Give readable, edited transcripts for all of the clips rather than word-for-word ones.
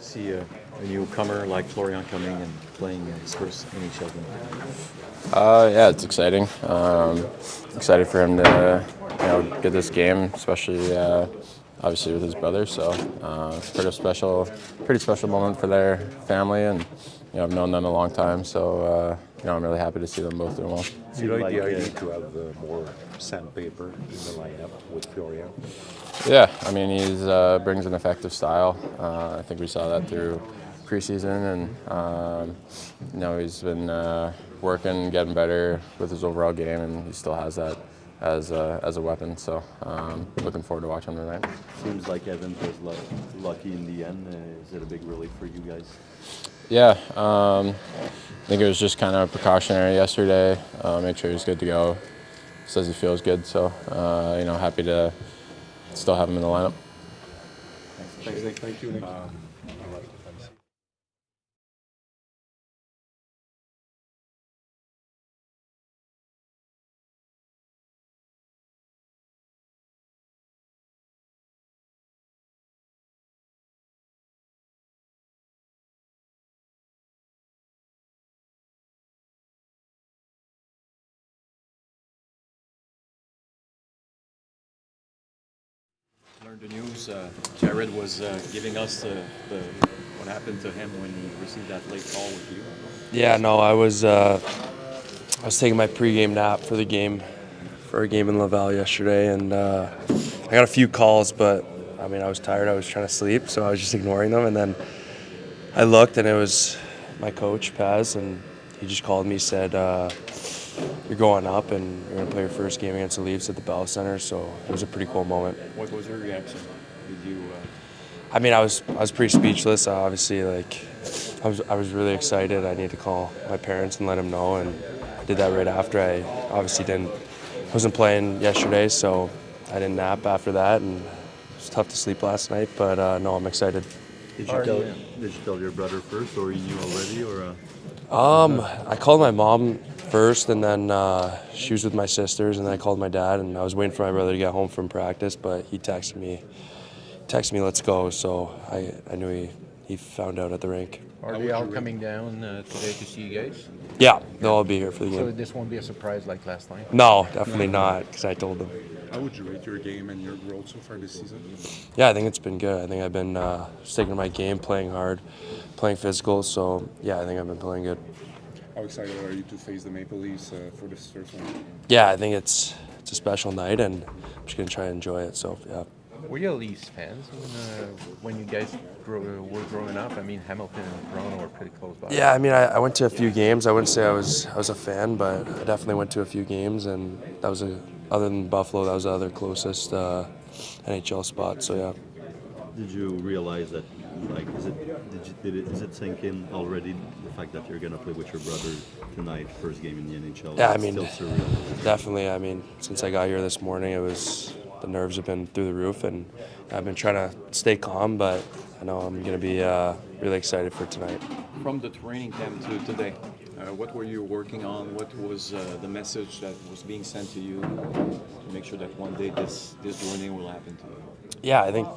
see a newcomer like Florian coming and playing his first NHL game? Yeah, it's exciting. Excited for him to get this game, especially obviously with his brother. So it's pretty special moment for their family, and I've known them a long time. So I'm really happy to see them both doing well. Do you like the idea to have more sandpaper in the lineup with Florian? Yeah, I mean he brings an effective style. I think we saw that through preseason, and he's been working, getting better with his overall game, and he still has that as a weapon. So looking forward to watching him tonight. Seems like Evans was lucky in the end. Is it a big relief for you guys? Yeah, I think it was just kind of precautionary yesterday. Make sure he's good to go. Says he feels good, so happy to still have him in the lineup. Thank you, Nick. Learned the news. Jared was giving us what happened to him when he received that late call with you. Yeah, no, I was taking my pregame nap for a game in Laval yesterday, and I got a few calls, but I mean I was tired. I was trying to sleep, so I was just ignoring them. And then I looked, and it was my coach Paz, and he just called me, said, "You're going up, and you're gonna play your first game against the Leafs at the Bell Center." So it was a pretty cool moment. What was your reaction? Did you? I mean, I was pretty speechless. Obviously, I was really excited. I needed to call my parents and let them know, and I did that right after. I obviously wasn't playing yesterday, so I didn't nap after that, and it was tough to sleep last night. But no, I'm excited. Did you tell your brother first, or you knew already, or? I called my mom first, and then she was with my sisters, and then I called my dad, and I was waiting for my brother to get home from practice, but he texted me, "Let's go." So I knew he found out at the rink. Are they all coming down today to see you guys? Yeah, they'll all be here for the game. So this won't be a surprise like last time? No, definitely not, because I told them. How would you rate your game and your growth so far this season? Yeah, I think it's been good. I think I've been sticking to my game, playing hard, playing physical. So yeah, I think I've been playing good. How excited are you to face the Maple Leafs for this first one? Yeah, I think it's a special night, and I'm just gonna try and enjoy it. So yeah. Were you Leafs fans when you guys were growing up? I mean, Hamilton and Toronto were pretty close by. Yeah, I mean, I went to a few games. I wouldn't say I was a fan, but I definitely went to a few games, and that was other than Buffalo, that was the other closest NHL spot. So yeah. Did you realize that? Is it sink in already the fact that you're gonna play with your brother tonight, first game in the NHL? Yeah, I mean, still surreal. Definitely. I mean, since I got here this morning, the nerves have been through the roof, and I've been trying to stay calm, but I know I'm going to be really excited for tonight. From the training camp to today, what were you working on? What was the message that was being sent to you to make sure that one day this journey will happen to you? Yeah, I think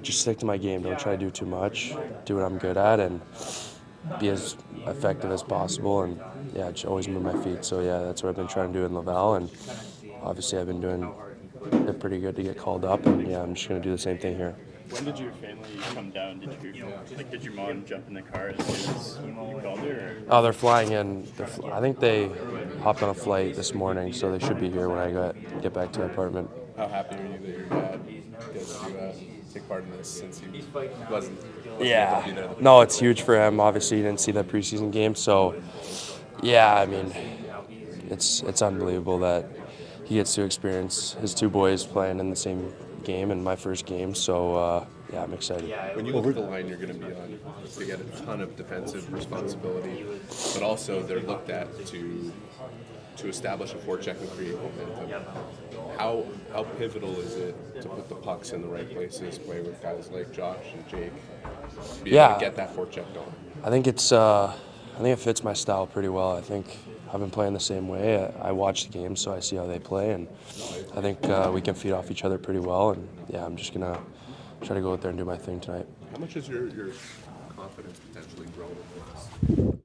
just stick to my game. Don't try to do too much. Do what I'm good at, and be as effective as possible. And yeah, just always move my feet. So yeah, that's what I've been trying to do in Laval, and obviously I've been doing it pretty good to get called up. And yeah, I'm just going to do the same thing here. When did your family come down? Did your mom jump in the car as soon as you called her? Oh, they're flying in. I think they hopped on a flight this morning, so they should be here when I get back to my apartment. How happy are you that your dad gets to take part in this since he wasn't Yeah. able to be there? No, it's huge for him. Obviously, he didn't see that preseason game, so yeah, I mean, it's unbelievable that he gets to experience his two boys playing in the same game and my first game. So yeah, I'm excited. When you look at the line you're going to be on, they get a ton of defensive responsibility, but also they're looked at to establish a forecheck and create momentum. How pivotal is it to put the pucks in the right places, play with guys like Josh and Jake, be able to get that forecheck going? I think it fits my style pretty well. I think I've been playing the same way. I watch the games, so I see how they play, and I think we can feed off each other pretty well. And yeah, I'm just gonna try to go out there and do my thing tonight. How much is your confidence potentially grown with this?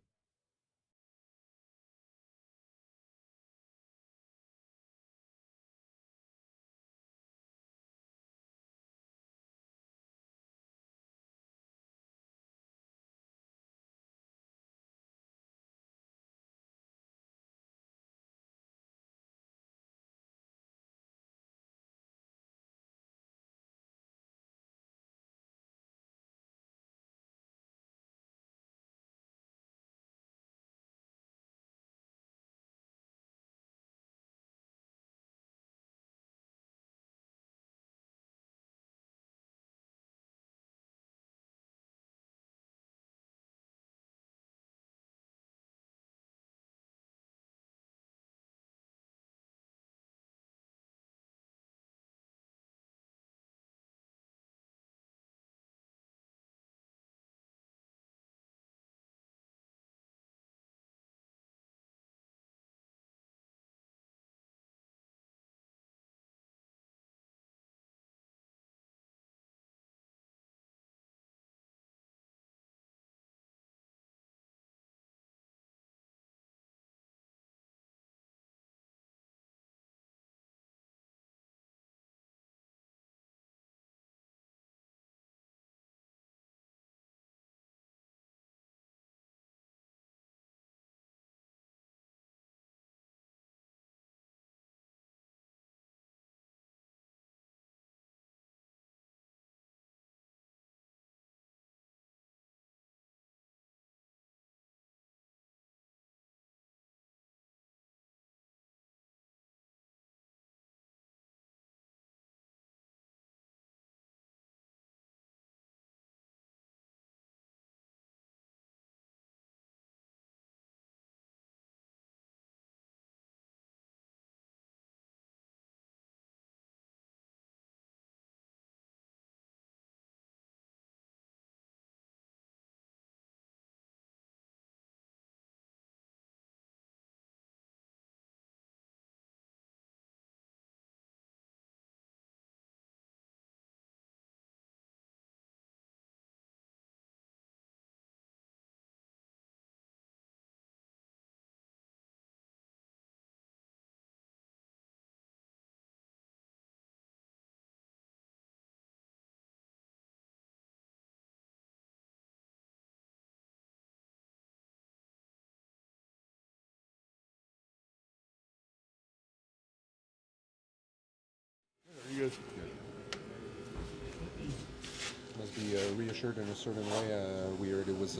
Must be reassured in a certain way. We heard it was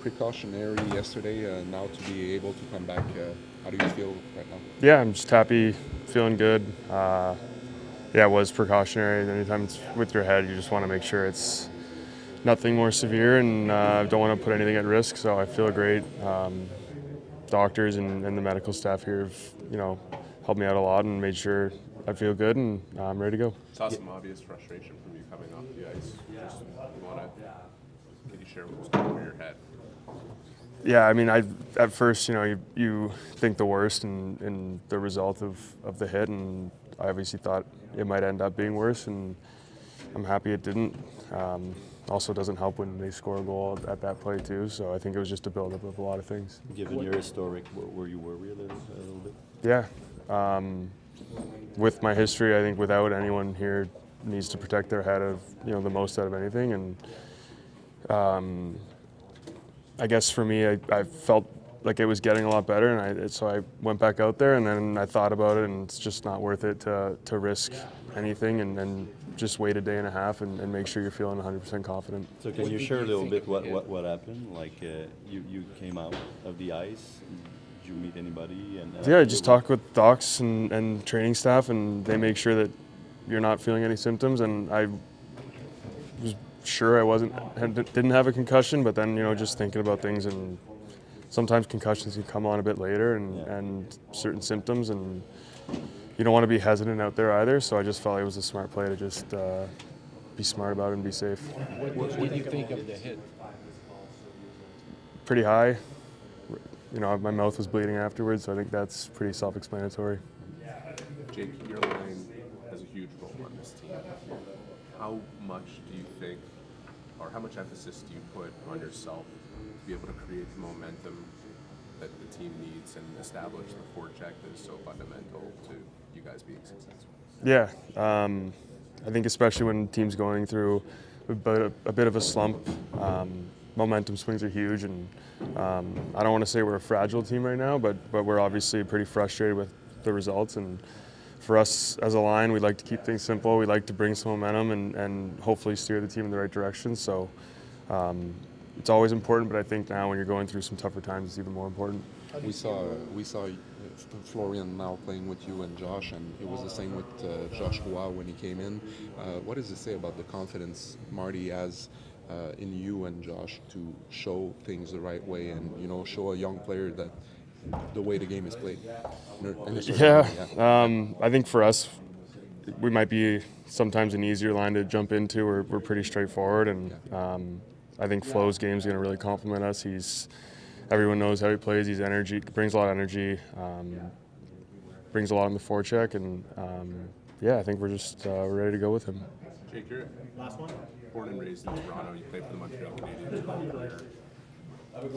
precautionary yesterday. Now to be able to come back, how do you feel right now? Yeah, I'm just happy, feeling good. Yeah, it was precautionary. Anytime it's with your head, you just want to make sure it's nothing more severe, and don't want to put anything at risk. So I feel great. Doctors and the medical staff here have, helped me out a lot and made sure I feel good, and I'm ready to go. Saw some obvious frustration from you coming off the ice. Can you share what was going through your head? Yeah, I mean, at first, you think the worst in the result of the hit, and I obviously thought it might end up being worse, and I'm happy it didn't. Also doesn't help when they score a goal at that play too, so I think it was just a buildup of a lot of things. Given your historic, were you worried a little bit? Yeah. With my history, I think without anyone here needs to protect their head of the most out of anything, and I guess for me, I felt like it was getting a lot better, and so I went back out there, and then I thought about it, and it's just not worth it to risk anything, and then just wait a day and a half and make sure you're feeling 100% confident. So can you share a little bit what happened? Like you came out of the ice. Did you meet anybody? And yeah, just talk with docs and training staff, and they make sure that you're not feeling any symptoms. And I was sure I didn't have a concussion, but then just thinking about things, and sometimes concussions can come on a bit later, and certain symptoms, and you don't want to be hesitant out there either. So I just felt it was a smart play to just be smart about it and be safe. What do you think of the hit? Pretty high. My mouth was bleeding afterwards, so I think that's pretty self-explanatory. Jake, your line has a huge role on this team. How much do you think or how much emphasis do you put on yourself to be able to create the momentum that the team needs and establish the forecheck that is so fundamental to you guys being successful? Yeah, I think especially when teams going through a bit of a slump, momentum swings are huge, and I don't want to say we're a fragile team right now, but we're obviously pretty frustrated with the results. And for us as a line, we like to keep things simple. We like to bring some momentum and hopefully steer the team in the right direction. So it's always important, but I think now when you're going through some tougher times, it's even more important. We saw Florian now playing with you and Josh, and it was the same with Josh Roy when he came in. What does it say about the confidence Marty has in you and Josh to show things the right way and show a young player that the way the game is played? I think for us, we might be sometimes an easier line to jump into. We're pretty straightforward, and I think Flo's game is going to really complement us. Everyone knows how he plays. He's brings a lot of energy, brings a lot on the forecheck, and I think we're ready to go with him. Jake, you're born and raised in Toronto. You played for the Montreal Canadiens your whole career.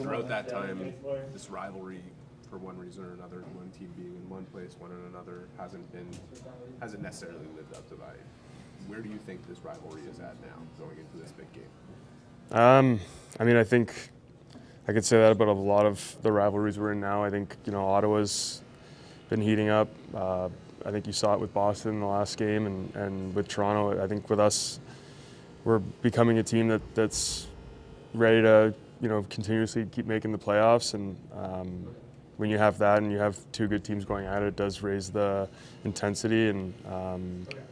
Throughout that time, this rivalry, for one reason or another, one team being in one place, one in another, hasn't necessarily lived up to that. Where do you think this rivalry is at now, going into this big game? I think I could say that about a lot of the rivalries we're in now. I think Ottawa's been heating up. I think you saw it with Boston in the last game, and with Toronto. I think with us, we're becoming a team that's ready to continuously keep making the playoffs. And when you have that and you have two good teams going at it, it does raise the intensity and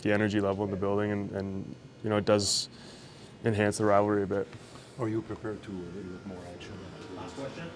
the energy level in the building, and it does enhance the rivalry a bit. Are you prepared to a little bit more action? Last question.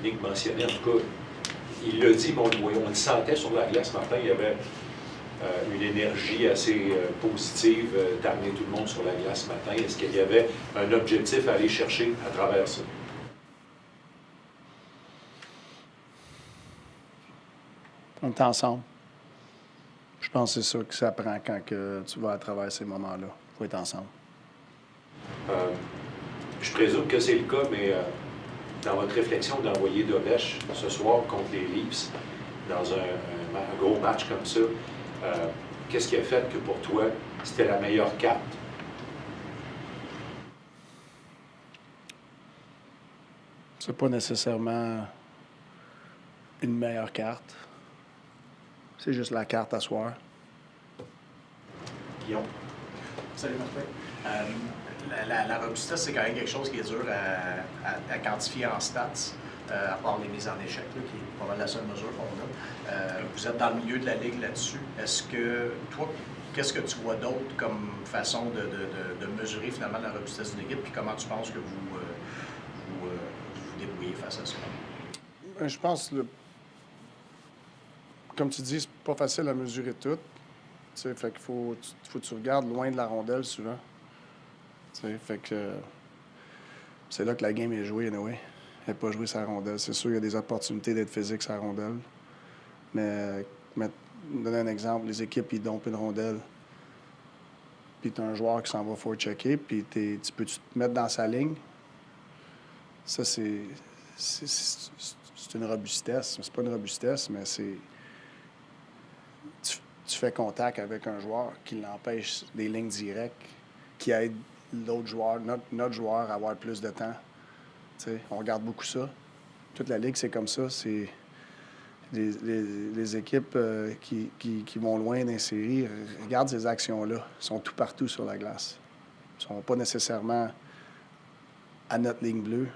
Nick mentionnait, en tout cas, il l'a dit, mais on le sentait sur la glace, Martin, il y avait une énergie assez positive d'amener tout le monde sur la glace ce matin. Est-ce qu'il y avait un objectif à aller chercher à travers ça? On est ensemble. Je pense que c'est ça que ça prend quand que tu vas à travers ces moments-là. Il faut être ensemble. Je présume que c'est le cas, mais dans votre réflexion d'envoyer Dovech ce soir contre les Leafs, dans un gros match comme ça, qu'est-ce qui a fait que pour toi, c'était la meilleure carte? C'est pas nécessairement une meilleure carte. C'est juste la carte à soir. Guillaume. Salut Martin. La robustesse, c'est quand même quelque chose qui est dur à quantifier en stats, à part les mises en échec, là, qui est pas mal la seule mesure qu'on a. Vous êtes dans le milieu de la ligue là-dessus. Est-ce que, toi, qu'est-ce que tu vois d'autre comme façon de mesurer finalement la robustesse d'une équipe, puis comment tu penses que vous vous débrouillez face à ça? Je pense, comme tu dis, c'est pas facile à mesurer tout. T'sais, fait qu'il faut que tu regardes loin de la rondelle souvent. T'sais, fait que c'est là que la game est jouée, anyway. Elle n'est pas jouée sur la rondelle. C'est sûr qu'il y a des opportunités d'être physique sur la rondelle. Mais donner un exemple, les équipes, ils dompent une rondelle. Puis tu as un joueur qui s'en va forechecker, puis tu peux te mettre dans sa ligne. Ça, c'est une robustesse. C'est pas une robustesse, mais c'est... Tu fais contact avec un joueur qui l'empêche des lignes directes, qui aide l'autre joueur, notre joueur, à avoir plus de temps. T'sais, on regarde beaucoup ça. Toute la ligue, c'est comme ça. C'est les équipes qui vont loin dans les séries regardent ces actions-là. Ils sont tout partout sur la glace. Ils ne sont pas nécessairement à notre ligne bleue.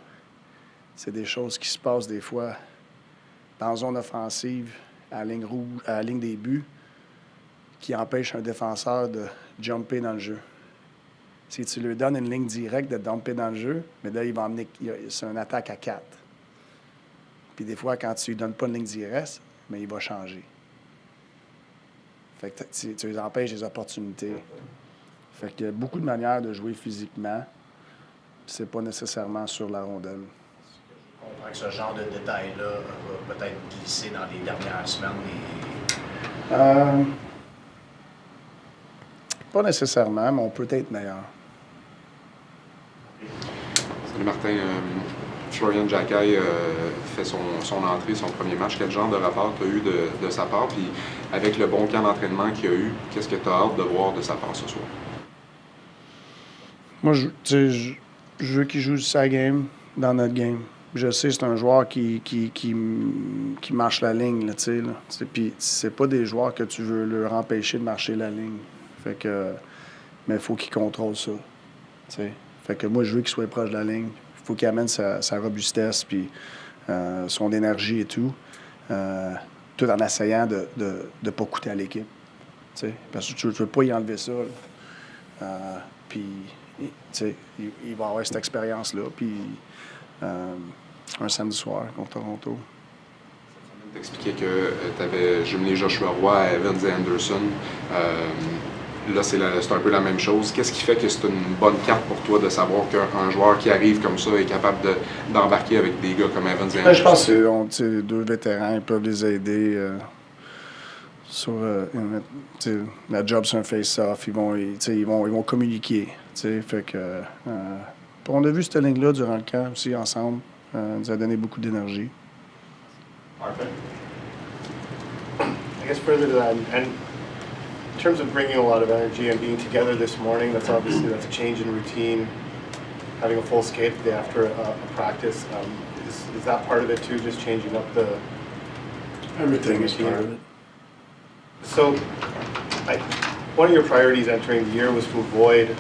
C'est des choses qui se passent des fois dans la zone offensive, à la ligne rouge, à la ligne des buts, qui empêche un défenseur de jumper dans le jeu. Si tu lui donnes une ligne directe de jumper dans le jeu, mais là, il va emmener. C'est une attaque à 4. Puis des fois, quand tu lui donnes pas une ligne directe, mais il va changer. Fait que tu les empêches des opportunités. Fait qu'il y a beaucoup de manières de jouer physiquement. C'est pas nécessairement sur la rondelle. Je comprends que ce genre de détails-là va peut-être glisser dans les dernières semaines. Pas nécessairement, mais on peut être meilleur. Salut Martin. Florian Xhekaj fait son entrée, son premier match. Quel genre de rapport tu as eu de sa part? Puis avec le bon camp d'entraînement qu'il y a eu, qu'est-ce que tu as hâte de voir de sa part ce soir? Moi, je veux qu'il joue sa game dans notre game. Je sais que c'est un joueur qui marche la ligne, là, tu sais. Là. Puis c'est pas des joueurs que tu veux leur empêcher de marcher la ligne. Fait que, mais il faut qu'il contrôle ça. T'sais. Fait que moi, je veux qu'il soit proche de la ligne. Il faut qu'il amène sa robustesse, puis son énergie et tout, tout en essayant de ne pas coûter à l'équipe. T'sais. Parce que tu ne veux pas y enlever ça. Puis, il va avoir cette expérience-là. Puis, un samedi soir contre Toronto. T'expliquais que tu avais jumelé Joshua Roy à Evans et Anderson. Là, c'est un peu la même chose. Qu'est-ce qui fait que c'est une bonne carte pour toi de savoir qu'un joueur qui arrive comme ça est capable d'embarquer avec des gars comme Evans et Anderson? Je pense que c'est deux vétérans, ils peuvent les aider sur la job sur un face-off. Ils vont communiquer. Fait que, on a vu cette ligne-là durant le camp aussi ensemble. Nous a donné beaucoup d'énergie. Marvin? I guess further to that, and in terms of bringing a lot of energy and being together this morning, that's a change in routine. Having a full skate the day after a practice, is that part of it too? Just changing up the everything is part of it. So, one of your priorities entering the year was to avoid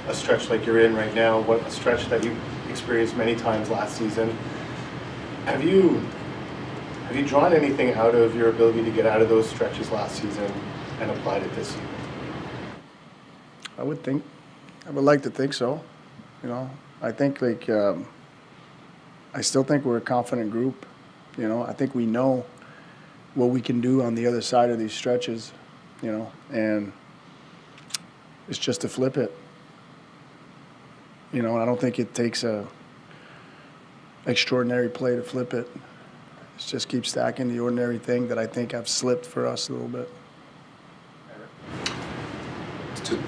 a stretch like you're in right now. A stretch that you experienced many times last season. Have you drawn anything out of your ability to get out of those stretches last season and applied it this year? I would like to think so. You know, I think I still think we're a confident group. You know, I think we know what we can do on the other side of these stretches, you know, and it's just to flip it. You know, I don't think it takes a extraordinary play to flip it. It's just keep stacking the ordinary thing that I think I've slipped for us a little bit.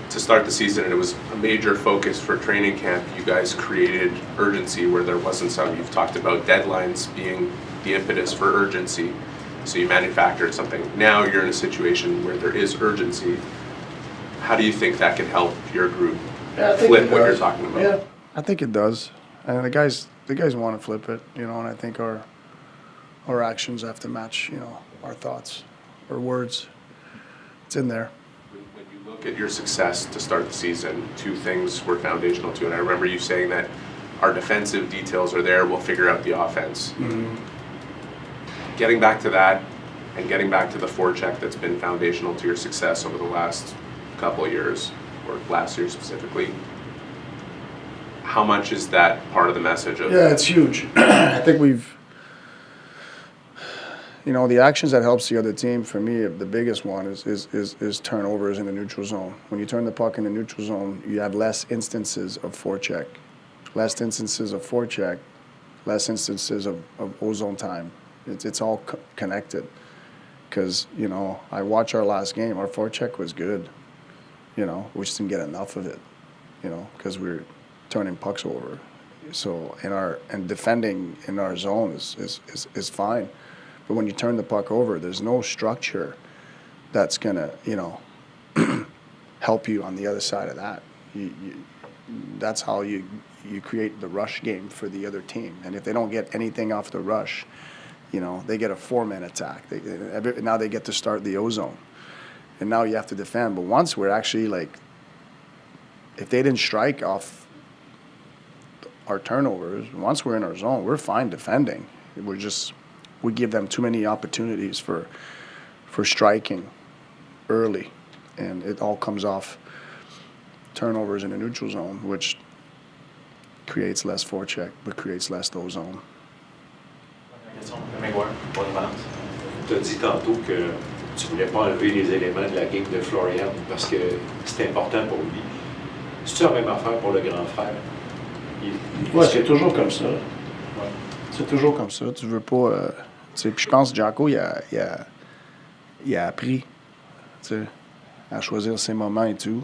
To start the season, and it was a major focus for training camp, you guys created urgency where there wasn't some. You've talked about deadlines being the impetus for urgency, so you manufactured something. Now you're in a situation where there is urgency. How do you think that can help your group flip what you're talking about? Yeah, I think it does. And the guys want to flip it, you know, and I think our actions have to match, you know, our thoughts or words. It's in there. When you look at your success to start the season, two things were foundational to it. I remember you saying that our defensive details are there, we'll figure out the offense. Mm-hmm. Getting back to that and getting back to the forecheck that's been foundational to your success over the last couple of years, or last year specifically, how much is that part of the message of? Yeah, it's huge. I think we've, you know, the actions that helps the other team, for me, the biggest one is turnovers in the neutral zone. When you turn the puck in the neutral zone, you have less instances of forecheck. Less instances of forecheck, less instances of O-zone time. It's all connected. Because, you know, I watch our last game, our forecheck was good. You know, we just didn't get enough of it, you know, because we're turning pucks over. So defending in our zone is fine. But when you turn the puck over, there's no structure that's going to, you know, help you on the other side of that. That's how you create the rush game for the other team. And if they don't get anything off the rush, you know, they get a 4-man attack. Now they get to start the O-zone. And now you have to defend. But once we're actually, like, if they didn't strike off our turnovers, once we're in our zone, we're fine defending. We give them too many opportunities for striking early. And it all comes off turnovers in the neutral zone, which creates less forecheck, but creates less O-zone. Tu as dit tantôt que tu ne voulais pas enlever les éléments de la game de Florian parce que c'était important pour lui. C'est-tu la même affaire pour le grand frère? Oui, c'est toujours comme ça. Ouais. C'est toujours comme ça. Tu veux pas... puis je pense que Jacko, il a appris à choisir ses moments et tout.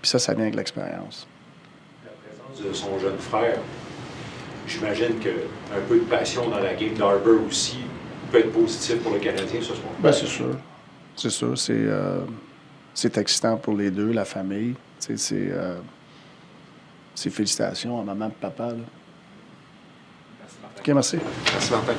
Puis ça vient avec l'expérience. La présence de son jeune frère, j'imagine qu'un peu de passion dans la game d'Arbor aussi peut être positif pour le Canadien ce soir. Ben, c'est sûr. C'est sûr. C'est excitant pour les deux, la famille. C'est félicitations à maman et papa. Là. Merci, Martin. OK, merci. Merci, Martin.